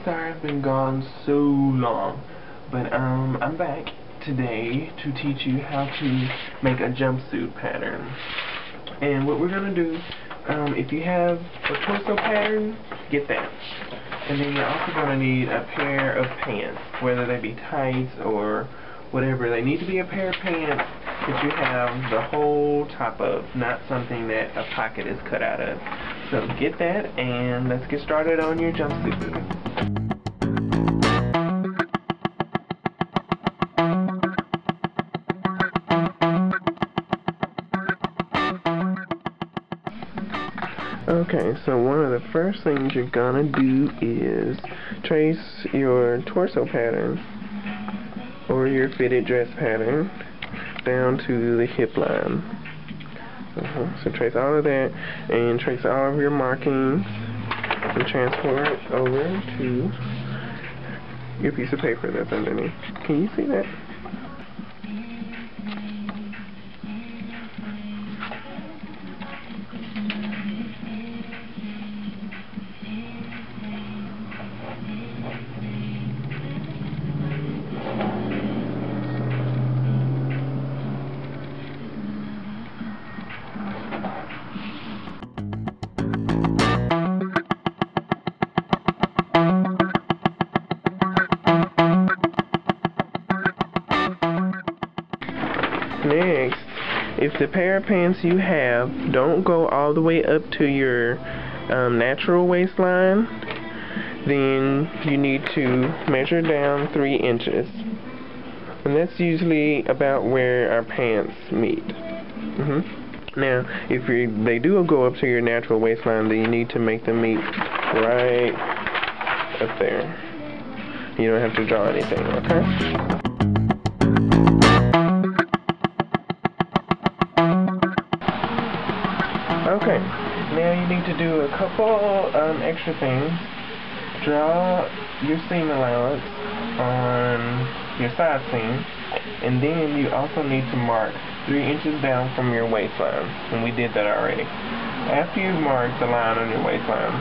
sorry I've been gone so long, but I'm back today to teach you how to make a jumpsuit pattern. And what we're gonna do, if you have a torso pattern, get that. And then you're also gonna need a pair of pants, whether they be tights or whatever. They need to be a pair of pants that you have the whole top of, not something that a pocket is cut out of. So get that, and let's get started on your jumpsuit. Okay, so one of the first things you're gonna do is trace your torso pattern or your fitted dress pattern down to the hip line. So trace all of that and trace all of your markings and transfer it over to your piece of paper that's underneath. Can you see that? Next, if the pair of pants you have don't go all the way up to your natural waistline, then you need to measure down 3 inches. And that's usually about where our pants meet. Now, if they do go up to your natural waistline, then you need to make them meet right up there. You don't have to draw anything, okay? Okay, now you need to do a couple extra things. Draw your seam allowance on your side seam, and then you also need to mark 3 inches down from your waistline, and we did that already. After you've marked the line on your waistline,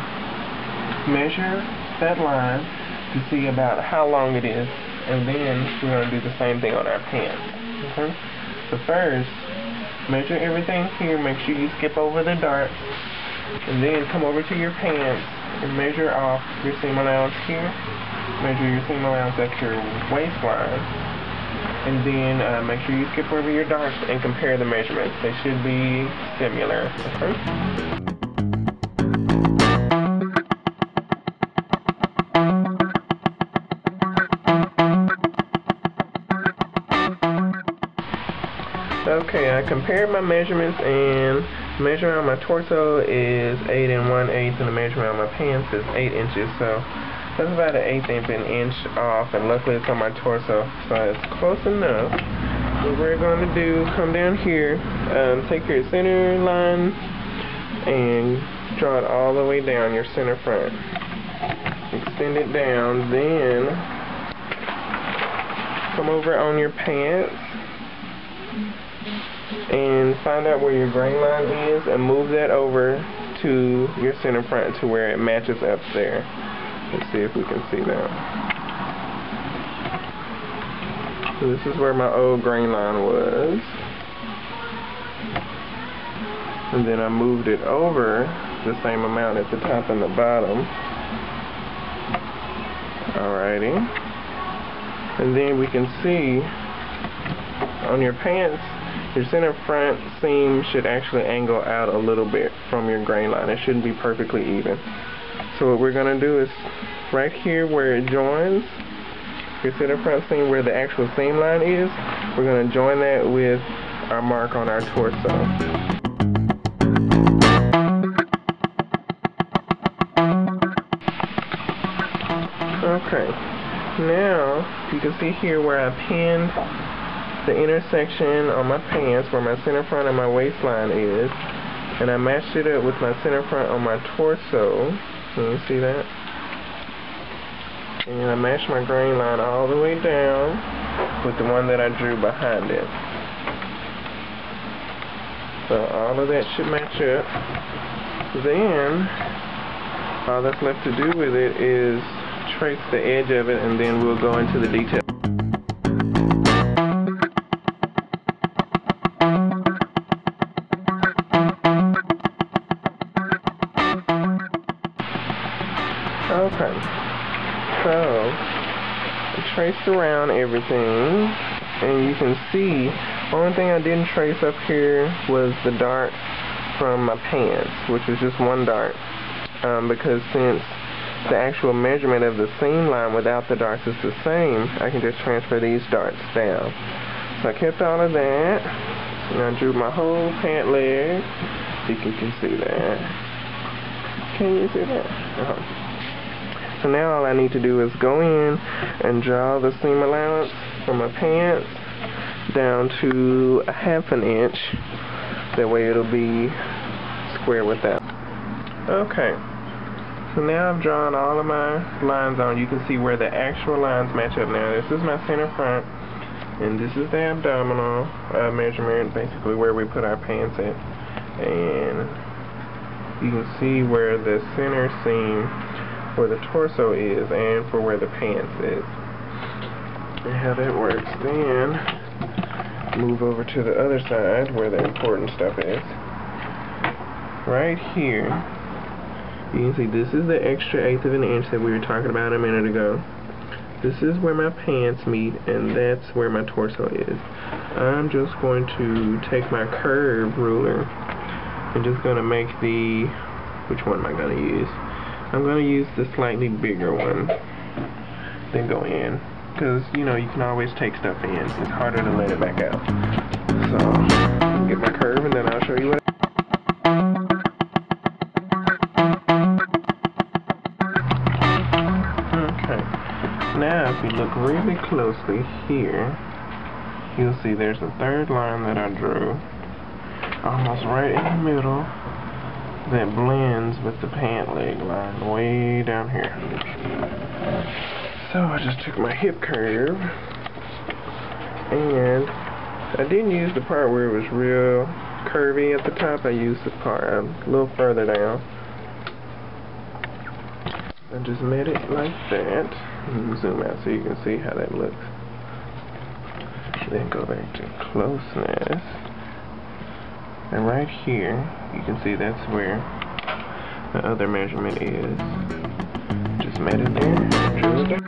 measure that line to see about how long it is, and then we're going to do the same thing on our pants. Okay? So first, measure everything here, make sure you skip over the darts, and then come over to your pants and measure off your seam allowance here, measure your seam allowance at your waistline, and then make sure you skip over your darts and compare the measurements. They should be similar. Okay? Okay, I compared my measurements, and measurement on my torso is 8 1/8, and the measurement on my pants is 8 inches, so that's about 1/8 of an inch off, and luckily it's on my torso, so it's close enough. What we're going to do, come down here, take your center line and draw it all the way down your center front. Extend it down, then come over on your pants and find out where your grain line is and move that over to your center front to where it matches up there. Let's see if we can see that. So this is where my old grain line was. And then I moved it over the same amount at the top and the bottom. Alrighty. And then we can see on your pants, your center front seam should actually angle out a little bit from your grain line. It shouldn't be perfectly even. So what we're going to do is right here where it joins your center front seam, where the actual seam line is, we're going to join that with our mark on our torso. Okay, now you can see here where I pinned the intersection on my pants where my center front and my waistline is, and I matched it up with my center front on my torso. Can you see that? And I matched my grain line all the way down with the one that I drew behind it. So all of that should match up. Then all that's left to do with it is trace the edge of it and then we'll go into the detail. Okay, so I traced around everything, and you can see, only thing I didn't trace up here was the dart from my pants, which was just one dart, because since the actual measurement of the seam line without the darts is the same, I can just transfer these darts down. So I kept all of that, and I drew my whole pant leg. I think you can see that. Can you see that? So now all I need to do is go in and draw the seam allowance from my pants down to a ½ inch. That way it'll be square with that. Okay, so now I've drawn all of my lines on. You can see where the actual lines match up now. This is my center front, and this is the abdominal measurement, basically where we put our pants at. And you can see where the center seam where the torso is and for where the pants is. And how that works. Then move over to the other side where the important stuff is. Right here, you can see this is the extra 1/8 of an inch that we were talking about a minute ago. This is where my pants meet, and that's where my torso is. I'm just going to take my curve ruler and just going to make the, which one am I going to use? I'm going to use the slightly bigger one, then go in, because you know you can always take stuff in. It's harder to let it back out. So get my curve and then I'll show you what. Okay, now if you look really closely here, you'll see there's a third line that I drew almost right in the middle that blends with the pant leg line way down here. So I just took my hip curve, and I didn't use the part where it was real curvy at the top. I used the part a little further down. I just made it like that. Zoom out so you can see how that looks. Then go back to closeness. And right here, you can see that's where the other measurement is. Just made it there, drew it down.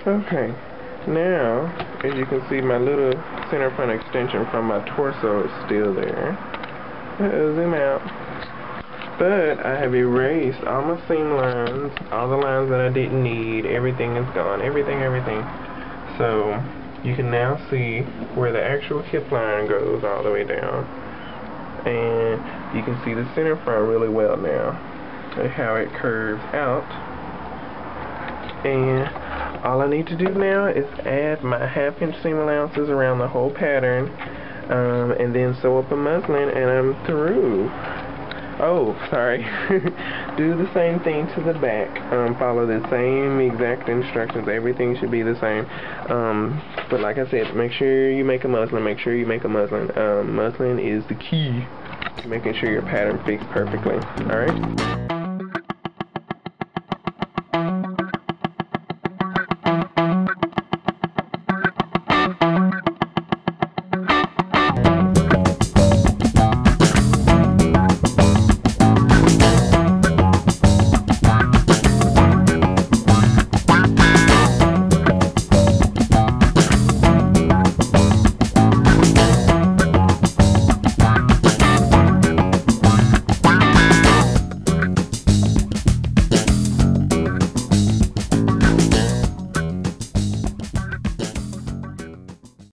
Okay, now, as you can see, my little center front extension from my torso is still there. Zoom out. But I have erased all my seam lines, all the lines that I didn't need. Everything is gone. Everything. So you can now see where the actual hip line goes all the way down. And you can see the center front really well now, and how it curves out. And all I need to do now is add my ½ inch seam allowances around the whole pattern, and then sew up a muslin, and I'm through. Oh, sorry. Do the same thing to the back. Follow the same exact instructions. Everything should be the same. But like I said, make sure you make a muslin. Muslin is the key to making sure your pattern fits perfectly. Alright?